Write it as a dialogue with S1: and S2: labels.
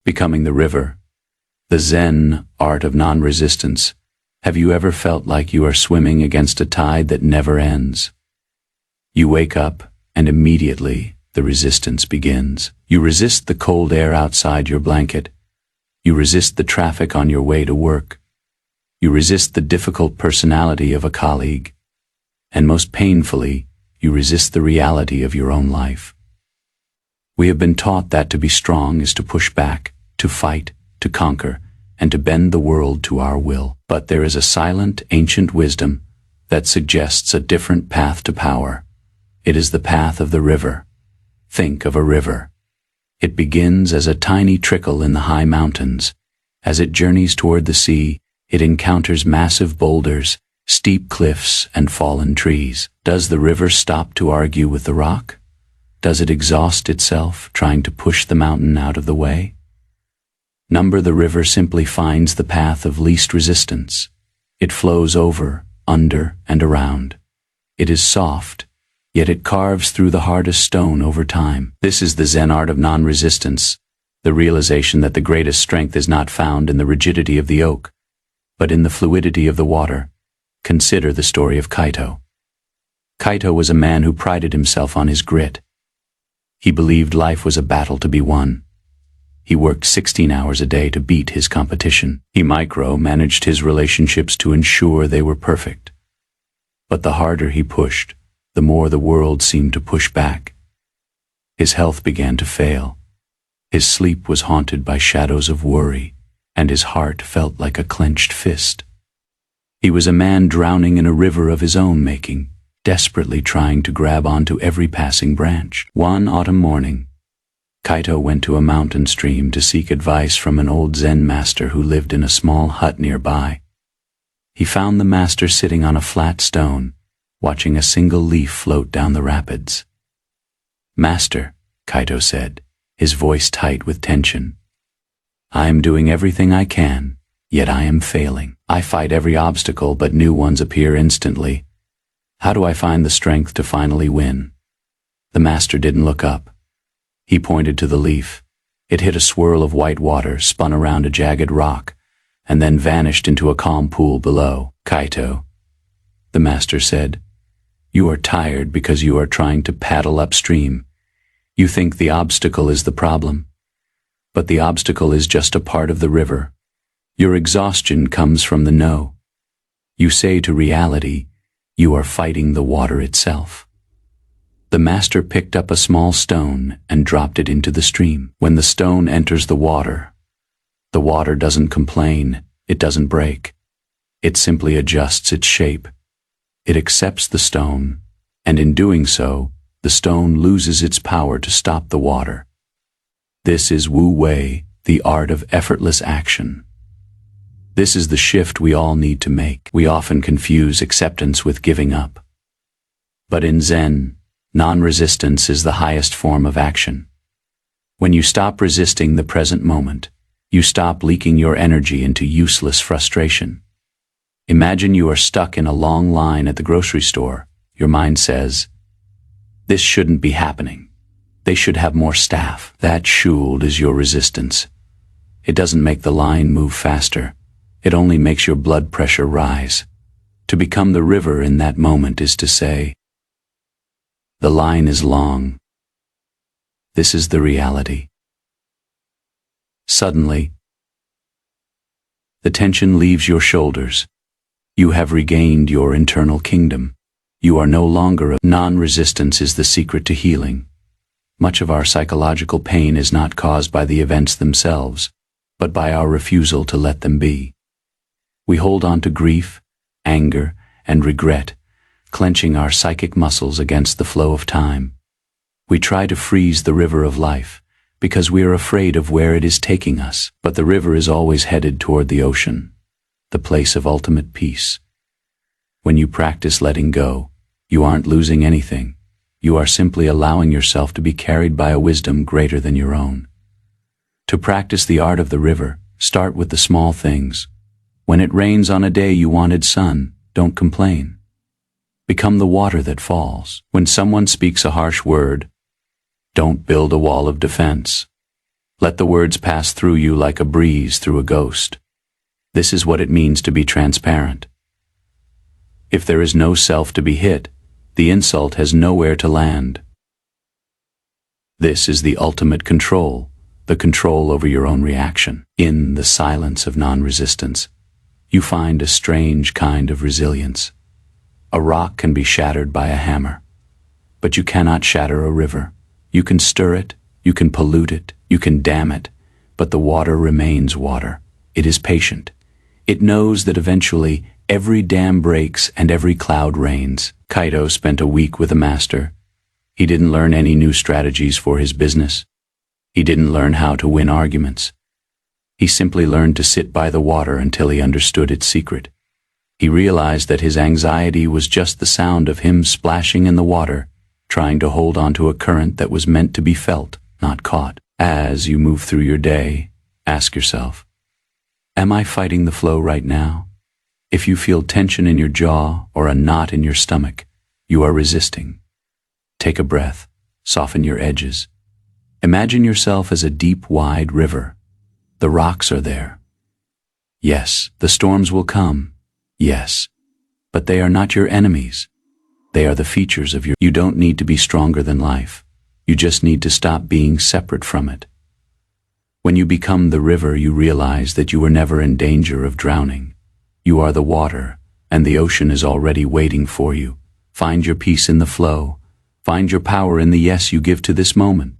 S1: Becoming the river, the Zen art of non-resistance. Have you ever felt like you are swimming against a tide that never ends? You wake up, and immediately the resistance begins. You resist the cold air outside your blanket. You resist the traffic on your way to work. You resist the difficult personality of a colleague. And most painfully, you resist the reality of your own life. We have been taught that to be strong is to push back, to fight, to conquer, and to bend the world to our will. But there is a silent, ancient wisdom that suggests a different path to power. It is the path of the river. Think of a river. It begins as a tiny trickle in the high mountains. As it journeys toward the sea, it encounters massive boulders, steep cliffs, and fallen trees. Does the river stop to argue with the rock? Does it exhaust itself trying to push the mountain out of the way? The river simply finds the path of least resistance. It flows over, under, and around. It is soft, yet it carves through the hardest stone over time. This is the Zen art of non-resistance, the realization that the greatest strength is not found in the rigidity of the oak, but in the fluidity of the water. Consider the story of Kaito. Kaito was a man who prided himself on his grit. He believed life was a battle to be won. He worked 16 hours a day to beat his competition. He micro-managed his relationships to ensure they were perfect. But the harder he pushed, the more the world seemed to push back. His health began to fail. His sleep was haunted by shadows of worry, and his heart felt like a clenched fist. He was a man drowning in a river of his own making, desperately trying to grab onto every passing branch. One autumn morning, Kaito went to a mountain stream to seek advice from an old Zen master who lived in a small hut nearby. He found the master sitting on a flat stone, watching a single leaf float down the rapids. "Master," Kaito said, his voice tight with tension, "I am doing everything I can, yet I am failing. I fight every obstacle, but new ones appear instantly. How do I find the strength to finally win?" The master didn't look up. He pointed to the leaf. It hit a swirl of white water, spun around a jagged rock, and then vanished into a calm pool below. "Kaito," the master said, "you are tired because you are trying to paddle upstream. You think the obstacle is the problem. But the obstacle is just a part of the river. Your exhaustion comes from the no. You say to reality, you are fighting the water itself." The master picked up a small stone and dropped it into the stream. When the stone enters the water doesn't complain, it doesn't break. It simply adjusts its shape. It accepts the stone, and in doing so, the stone loses its power to stop the water. This is Wu Wei, the art of effortless action. This is the shift we all need to make. We often confuse acceptance with giving up. But in Zen, non-resistance is the highest form of action. When you stop resisting the present moment, you stop leaking your energy into useless frustration. Imagine you are stuck in a long line at the grocery store. Your mind says, "This shouldn't be happening. They should have more staff." That should is your resistance. It doesn't make the line move faster. It only makes your blood pressure rise. To become the river in that moment is to say, "The line is long. This is the reality." Suddenly, the tension leaves your shoulders. You have regained your internal kingdom. You are no longer a non-resistance is the secret to healing. Much of our psychological pain is not caused by the events themselves, but by our refusal to let them be. We hold on to grief, anger, and regret, clenching our psychic muscles against the flow of time. We try to freeze the river of life because we are afraid of where it is taking us. But the river is always headed toward the ocean, the place of ultimate peace. When you practice letting go, you aren't losing anything. You are simply allowing yourself to be carried by a wisdom greater than your own. To practice the art of the river, start with the small things. When it rains on a day you wanted sun, don't complain. Become the water that falls. When someone speaks a harsh word, don't build a wall of defense. Let the words pass through you like a breeze through a ghost. This is what it means to be transparent. If there is no self to be hit, the insult has nowhere to land. This is the ultimate control, the control over your own reaction. In the silence of non-resistance, you find a strange kind of resilience. A rock can be shattered by a hammer, but you cannot shatter a river. You can stir it, you can pollute it, you can dam it, but the water remains water. It is patient. It knows that eventually every dam breaks and every cloud rains. Kaito spent a week with a master. He didn't learn any new strategies for his business. He didn't learn how to win arguments. He simply learned to sit by the water until he understood its secret. He realized that his anxiety was just the sound of him splashing in the water, trying to hold onto a current that was meant to be felt, not caught. As you move through your day, ask yourself, am I fighting the flow right now? If you feel tension in your jaw or a knot in your stomach, you are resisting. Take a breath, soften your edges. Imagine yourself as a deep, wide river. The rocks are there. Yes, the storms will come. Yes, but they are not your enemies. They are the features of your... You don't need to be stronger than life. You just need to stop being separate from it. When you become the river, you realize that you were never in danger of drowning. You are the water, and the ocean is already waiting for you. Find your peace in the flow. Find your power in the yes you give to this moment.